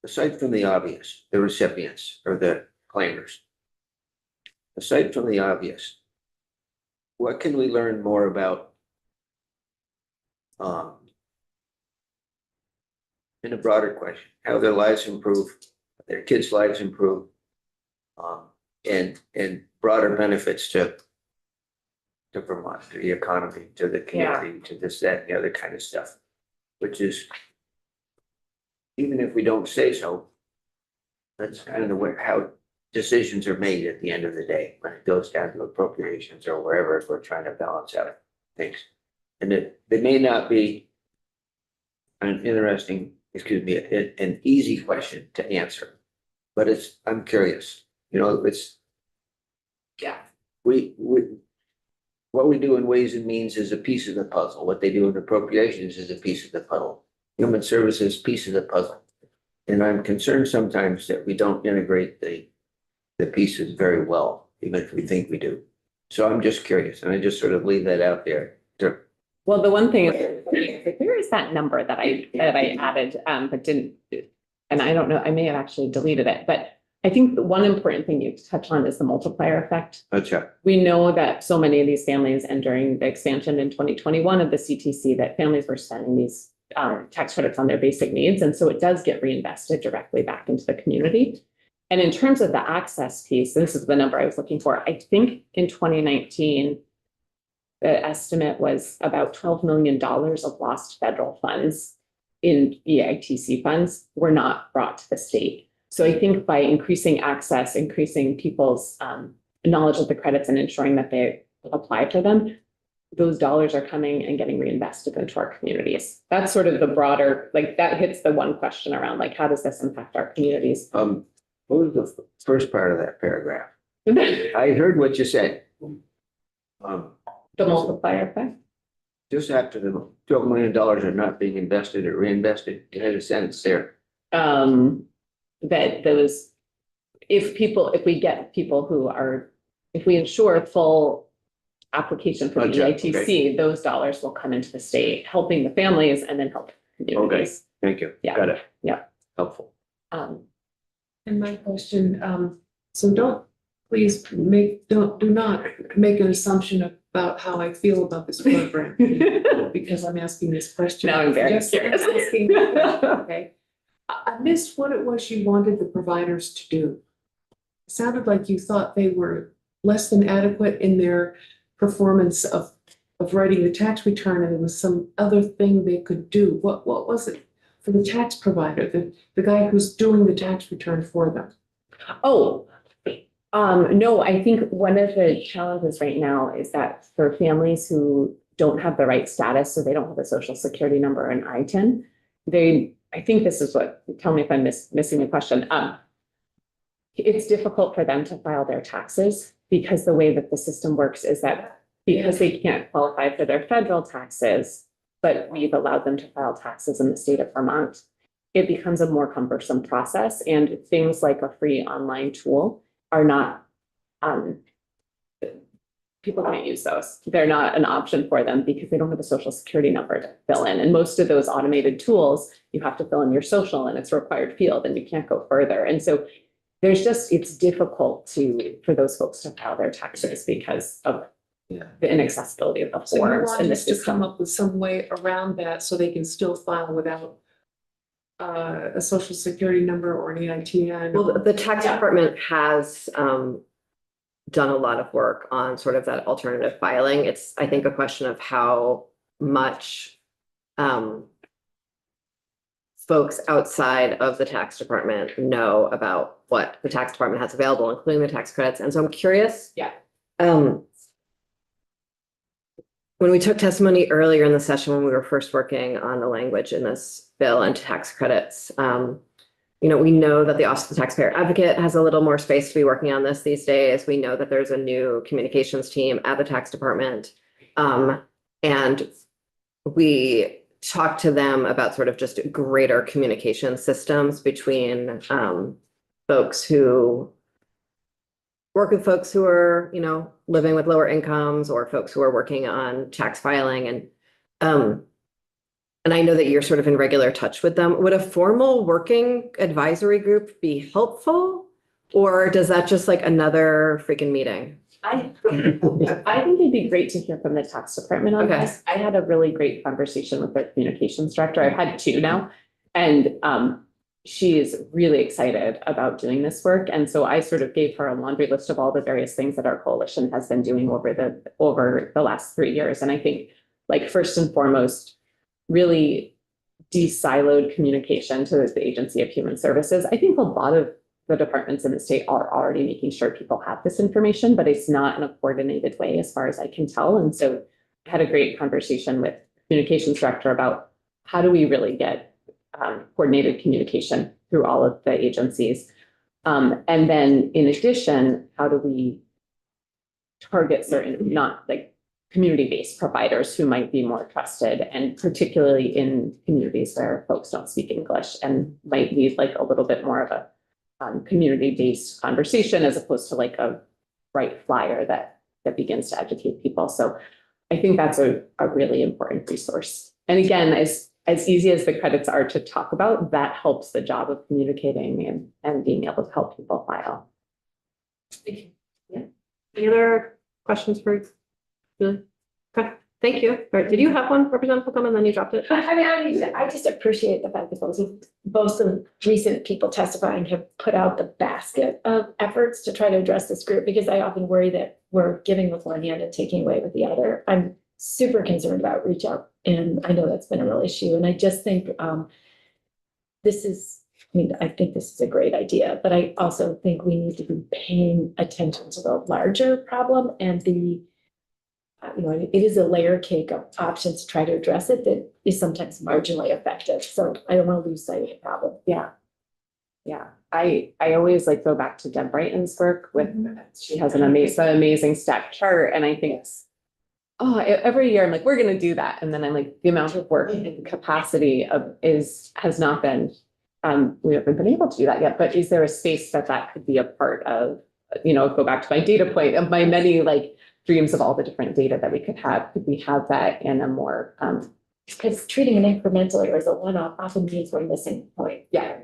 aside from the obvious, the recipients or the claimers? Aside from the obvious, what can we learn more about in a broader question, how their lives improve, their kids' lives improve, and broader benefits to Vermont, to the economy, to the community, to this, that, and the other kind of stuff, which is, even if we don't say so, that's kind of the way, how decisions are made at the end of the day, when it goes down to appropriations or wherever, if we're trying to balance out things. And it may not be an interesting, an easy question to answer, but I'm curious, what we do in Ways and Means is a piece of the puzzle. What they do in appropriations is a piece of the puzzle. Human services, piece of the puzzle. And I'm concerned sometimes that we don't integrate the pieces very well, even if we think we do. So I'm just curious, and I just sort of leave that out there. Well, the one thing is, there is that number that I added, but didn't, and I don't know, I may have actually deleted it, but I think the one important thing you touch on is the multiplier effect. Okay. We know that so many of these families, and during the expansion in 2021 of the CTC, that families were spending these tax credits on their basic needs. And so it does get reinvested directly back into the community. And in terms of the access piece, this is the number I was looking for. I think in 2019, the estimate was about $12 million of lost federal funds in EITC funds were not brought to the state. So I think by increasing access, increasing people's knowledge of the credits and ensuring that they apply for them, those dollars are coming and getting reinvested into our communities. That's sort of the broader, like that hits the one question around, like, how does this impact our communities? What was the first part of that paragraph? I heard what you said. The multiplier effect. Just after the $12 million are not being invested or reinvested, you had a sentence there. That those, if we get people who are, if we ensure full application for the Okay, EITC, those dollars will come into the state, helping the families and then help communities. Thank you. Yeah. Got it. Yeah. Helpful. And my question, so do not make an assumption about how I feel about this program, because I'm asking this question. Now I'm very Just curious. asking the question, okay. I missed what it was you wanted the providers to do. It sounded like you thought they were less than adequate in their performance of writing the tax return, and there was some other thing they could do. What was it for the tax provider, the guy who's doing the tax return for them? Oh, No, I think one of the challenges right now is that for families who don't have the right status, so they don't have a social security number and ITIN, I think this is what, tell me if I'm missing the question. It's difficult for them to file their taxes because the way that the system works is that because they can't qualify for their federal taxes, but we've allowed them to file taxes in the state of Vermont, it becomes a more cumbersome process, and things like a free online tool are not, people can't use those. They're not an option for them because they don't have a social security number to fill in. And most of those automated tools, you have to fill in your social and it's a required field and you can't go further. And so it's difficult for those folks to file their taxes because of the inaccessibility of the So you forms want and the us to come system. up with some way around that so they can still file without a social security number or an EITN? Well, the tax department has done a lot of work on sort of that alternative filing. It's, I think, a question of how much folks outside of the tax department know about what the tax department has available, including the tax credits. And so I'm curious. Yeah. When we took testimony earlier in the session, when we were first working on the language in this bill and tax credits, we know that the Office of the Taxpayer Advocate has a little more space to be working on this these days. We know that there's a new communications team at the tax department. And we talked to them about sort of just greater communication systems between folks who work with folks who are, living with lower incomes or folks who are working on tax filing. And I know that you're sort of in regular touch with them. Would a formal working advisory group be helpful? Or does that just like another freaking meeting? I think it'd be great to hear from the tax department on Okay. this. I had a really great conversation with their communications director. I've had two now. And she is really excited about doing this work. And so I sort of gave her a laundry list of all the various things that our coalition has been doing over the last 3 years. And I think, like, first and foremost, really de-siloed communication to the Agency of Human Services. I think a lot of the departments in the state are already making sure people have this information, but it's not in a coordinated way as far as I can tell. And so I had a great conversation with communications director about how do we really get coordinated communication through all of the agencies. And then in addition, how do we target certain, not like community-based providers who might be more trusted, and particularly in communities where folks don't speak English and might need like a little bit more of a community-based conversation as opposed to like a bright flyer that begins to educate people. So I think that's a really important resource. And again, as easy as the credits are to talk about, that helps the job of communicating and being able to help people file. Yeah. Any other questions for Julie? Okay, thank you. All right, did you have one, Representative Holcomb, and then you dropped it? I just appreciate the fact that both the recent people testifying have put out the basket of efforts to try to address this group, because I often worry that we're giving with one hand and taking away with the other. I'm super concerned about reach out, and I know that's been a real issue. And I just think I think this is a great idea, but I also think we need to be paying attention to the larger problem and it is a layer cake of options to try to address it that is sometimes marginally effective. So I don't want to lose sight of the problem. Yeah. Yeah. I always like go back to Deb Brighton's work with, she has an amazing stack chart. And I think every year I'm like, we're going to do that. And then I'm like, the amount of work and capacity has not been, we haven't been able to do that yet, but is there a space that could be a part of, go back to my data point of my many like dreams of all the different data that we could have. Could we have that in a more, because treating it incrementally or as a one-off often means we're missing the point. Yeah.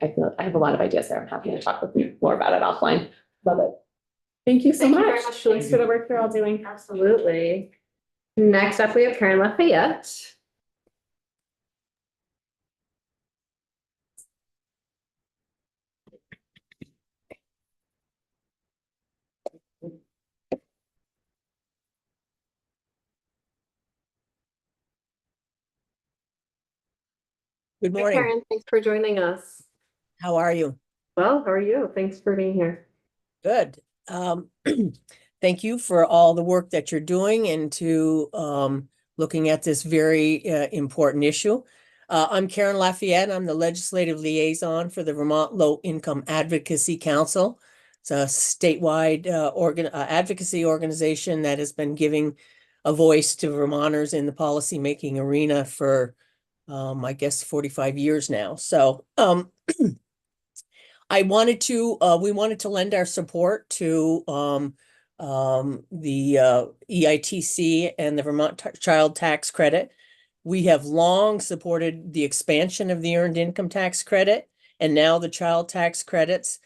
I feel I have a lot of ideas there. I'm happy to talk with you more about it offline. Love it. Thank you so Thank you much. very much, Julie. Thanks for the work you're all doing. Absolutely. Next up, we have Karen Lafayette. Good Hi, morning. Karen, thanks for joining us. How are you? Well, how are you? Thanks for being here. Good. Thank you for all the work that you're doing and to looking at this very important issue. I'm Karen Lafayette. I'm the legislative liaison for the Vermont Low Income Advocacy Council. It's a statewide advocacy organization that has been giving a voice to Vermonters in the policymaking arena for, I guess, 45 years now. So we wanted to lend our support to the EITC and the Vermont Child Tax Credit. We have long supported the expansion of the Earned Income Tax Credit and now the child tax credits.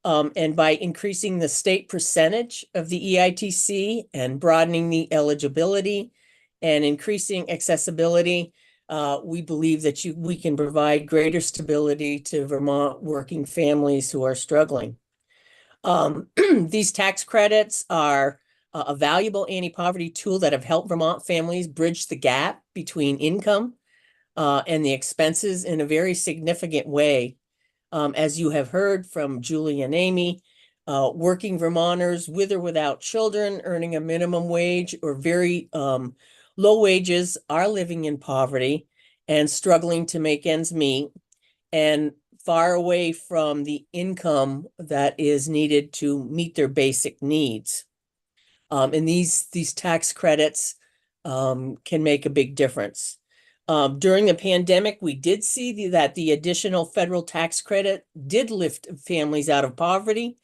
And by increasing the state percentage of the EITC and broadening the eligibility and increasing accessibility, we believe that we can provide greater stability to Vermont working families who are struggling. These tax credits are a valuable anti-poverty tool that have helped Vermont families bridge the gap between income and the expenses in a very significant way. As you have heard from Julie and Amy, working Vermonters with or without children earning a minimum wage or very low wages are living in poverty and struggling to make ends meet and far away from the income that is needed to meet their basic needs. And these tax credits can make a big difference. During the pandemic, we did see that the additional federal tax credit did lift families out of poverty,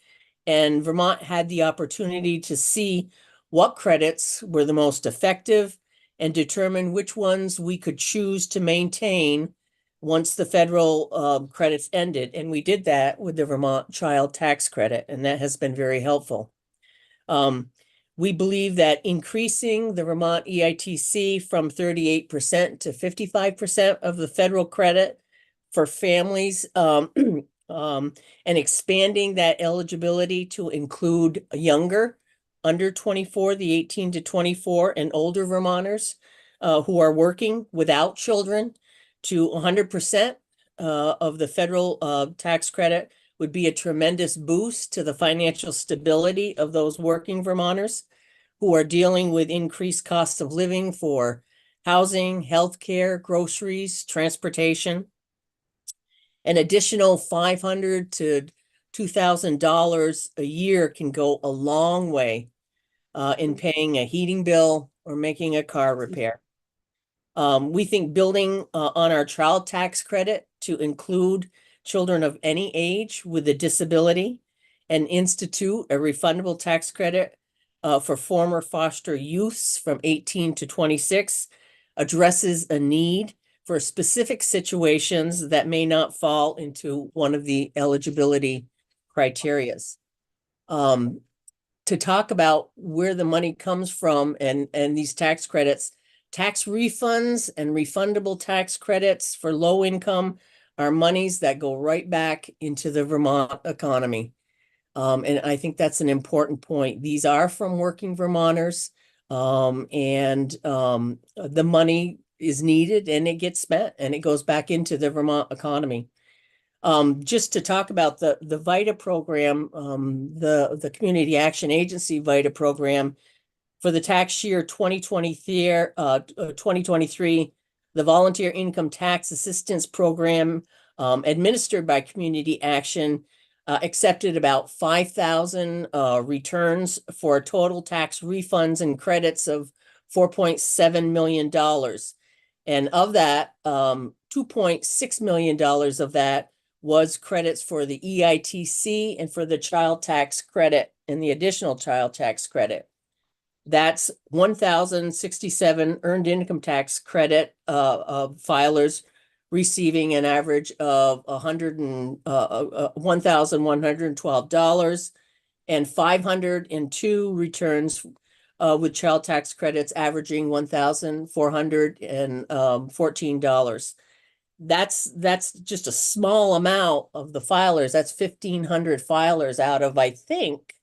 and Vermont had the opportunity to see what credits were the most effective and determine which ones we could choose to maintain once the federal credits ended. And we did that with the Vermont Child Tax Credit, and that has been very helpful. We believe that increasing the Vermont EITC from 38% to 55% of the federal credit for families and expanding that eligibility to include younger, under 24, the 18 to 24 and older Vermonters who are working without children to 100% of the federal tax credit would be a tremendous boost to the financial stability of those working Vermonters who are dealing with increased costs of living for housing, healthcare, groceries, transportation. An additional $500 to $2,000 a year can go a long way in paying a heating bill or making a car repair. We think building on our child tax credit to include children of any age with a disability and institute a refundable tax credit for former foster youths from 18 to 26 addresses a need for specific situations that may not fall into one of the eligibility criterias. To talk about where the money comes from and these tax credits, tax refunds and refundable tax credits for low income are monies that go right back into the Vermont economy. And I think that's an important point. These are from working Vermonters, and the money is needed and it gets spent and it goes back into the Vermont economy. Just to talk about the VITA program, the Community Action Agency VITA program, for the tax year 2023, the Volunteer Income Tax Assistance Program administered by Community Action accepted about 5,000 returns for total tax refunds and credits of $4.7 million. And of that, $2.6 million of that was credits for the EITC and for the child tax credit and the additional child tax credit. That's 1,067 earned income tax credit filers receiving an average of $1,112 and 502 returns with child tax credits averaging $1,414. That's just a small amount of the filers. That's 1,500 filers out of, I think,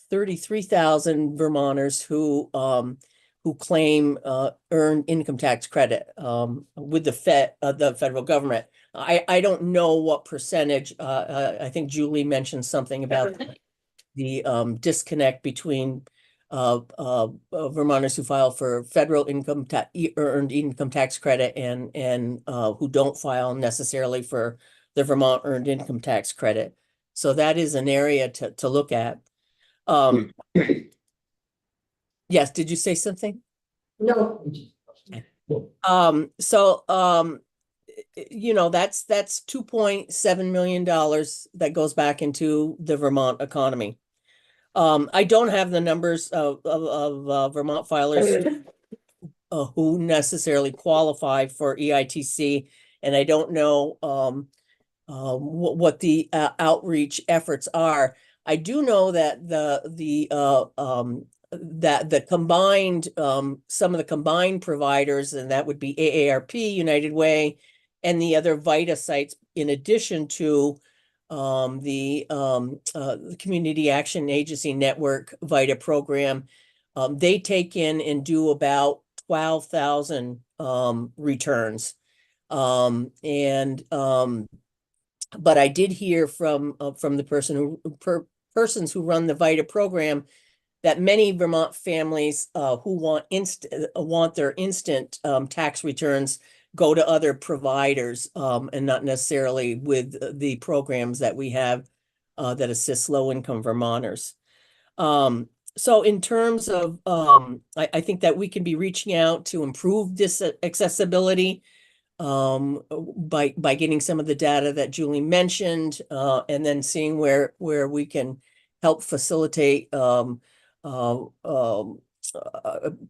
33,000 Vermonters who claim earned income tax credit with the federal government. I don't know what percentage, I think Julie mentioned something about the disconnect between Vermonters who file for federal earned income tax credit and who don't file necessarily for the Vermont earned income tax credit. So that is an area to look at. Yes, did you say something? No. You know, that's $2.7 million that goes back into the Vermont economy. I don't have the numbers of Vermont filers who necessarily qualify for EITC, and I don't know what the outreach efforts are. I do know that the combined some of the combined providers, and that would be AARP, United Way, and the other VITA sites, in addition to the Community Action Agency Network VITA program, they take in and do about 12,000 returns. But I did hear from the persons who run the VITA program that many Vermont families who want their instant tax returns go to other providers and not necessarily with the programs that we have that assist low-income Vermonters. So in terms of, I think that we can be reaching out to improve this accessibility by getting some of the data that Julie mentioned, and then seeing where we can help facilitate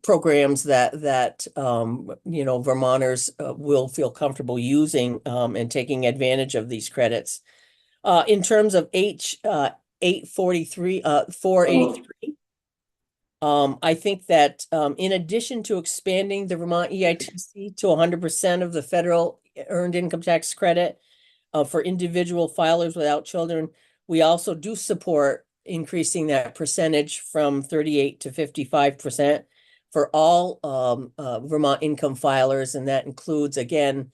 programs that you know, Vermonters will feel comfortable using and taking advantage of these credits. In terms of H 843 483, I think that in addition to expanding the Vermont EITC to 100% of the federal earned income tax credit for individual filers without children, we also do support increasing that percentage from 38 to 55% for all Vermont income filers. And that includes, again,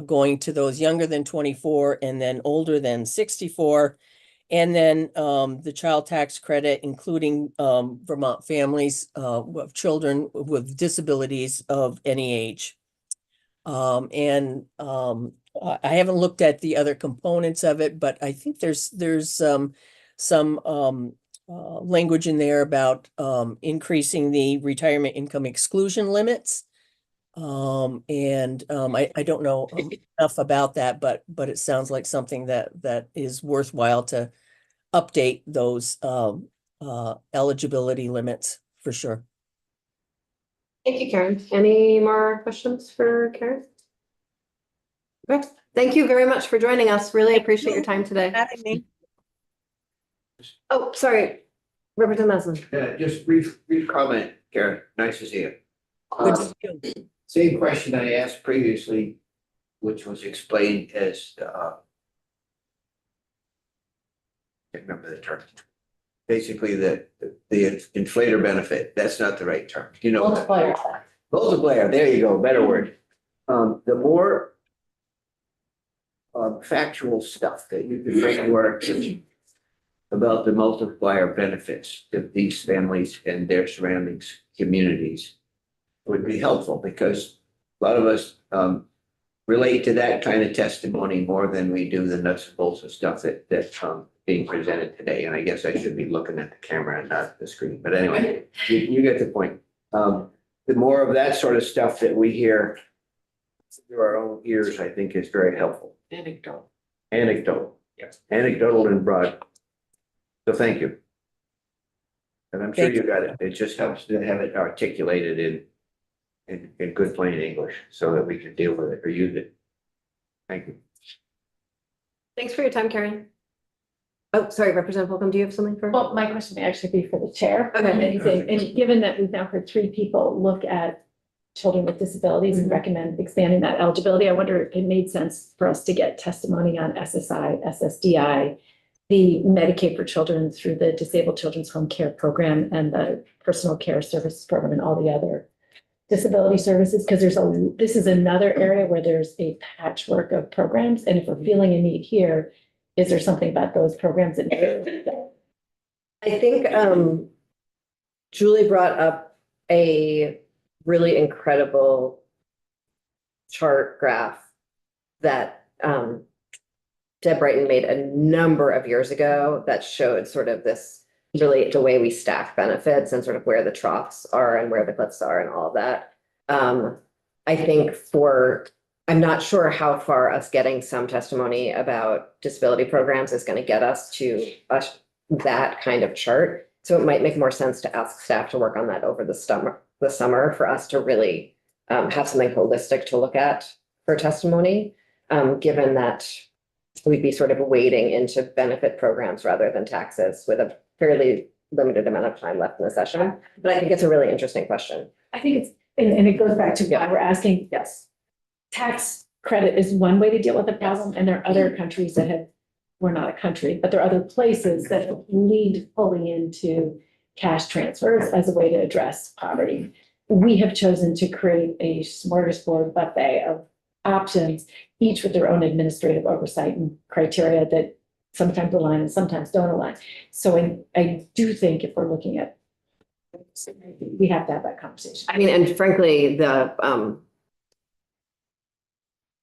going to those younger than 24 and then older than 64. And then the child tax credit, including Vermont families of children with disabilities of any age. I haven't looked at the other components of it, but I think there's some language in there about increasing the retirement income exclusion limits. I don't know enough about that, but it sounds like something that is worthwhile to update those eligibility limits for sure. Thank you, Karen. Any more questions for Karen? Okay, thank you very much for joining us. Really appreciate your time today. Having me. Oh, sorry, Representative Maslin. Yeah, just brief comment, Karen. Nice to see you. Good to see you. Same question I asked previously, which was explained as can't remember the term. Basically, the inflator benefit. That's not the right term. You know. Multiplier. Multiplier. There you go. Better word. The more factual stuff that you can bring to our attention about the multiplier benefits of these families and their surroundings communities would be helpful, because a lot of us relate to that kind of testimony more than we do the nuts and bolts of stuff that's being presented today. And I guess I should be looking at the camera and not the screen. But anyway, you get the point. The more of that sort of stuff that we hear through our own ears, I think is very helpful. Anecdotal. Yes. Anecdotal and broad. So thank you. And I'm sure you got it. It just helps to have it articulated in good plain English so that we can deal with it or use it. Thank you. Thanks for your time, Karen. Oh, sorry, Representative Holcomb, do you have something for? Well, my question may actually be for the chair. Okay. And given that we've now heard 3 people look at children with disabilities and recommend expanding that eligibility, I wonder if it made sense for us to get testimony on SSI, SSDI, the Medicaid for Children through the Disabled Children's Home Care Program and the Personal Care Services Program and all the other disability services, because this is another area where there's a patchwork of programs, and if we're feeling a need here, is there something about those programs that? I think Julie brought up a really incredible chart graph that Deb Brighton made a number of years ago that showed sort of this really the way we stack benefits and sort of where the troughs are and where the cliffs are and all of that. I think I'm not sure how far us getting some testimony about disability programs is going to get us to that kind of chart. So it might make more sense to ask staff to work on that over the summer for us to really have something holistic to look at for testimony, given that we'd be sort of wading into benefit programs rather than taxes with a fairly limited amount of time left in the session. But I think it's a really interesting question. I think it's, and it goes back to why we're asking. Yes. Tax credit is one way to deal with the problem, and there are other countries that have, we're not a country, but there are other places that have leaned fully into cash transfers as a way to address poverty. We have chosen to create a smorgasbord buffet of options, each with their own administrative oversight and criteria that sometimes align and sometimes don't align. So I do think if we're looking at, we have to have that conversation. I mean, and frankly, the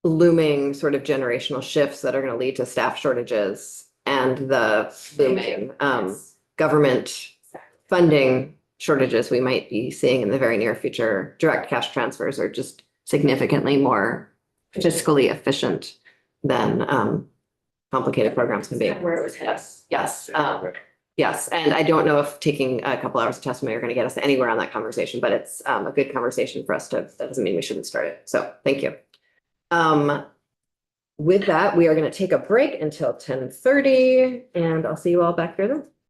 looming sort of generational shifts that are going to lead to staff shortages and the looming government funding shortages we might be seeing in the very near future, direct cash transfers are just significantly more fiscally efficient than complicated programs can be. Where it was headed. Yes. Yes, and I don't know if taking a couple hours of testimony are going to get us anywhere on that conversation, but it's a good conversation for us to, that doesn't mean we shouldn't start it. So thank you. With that, we are going to take a break until 10:30 and I'll see you all back here then.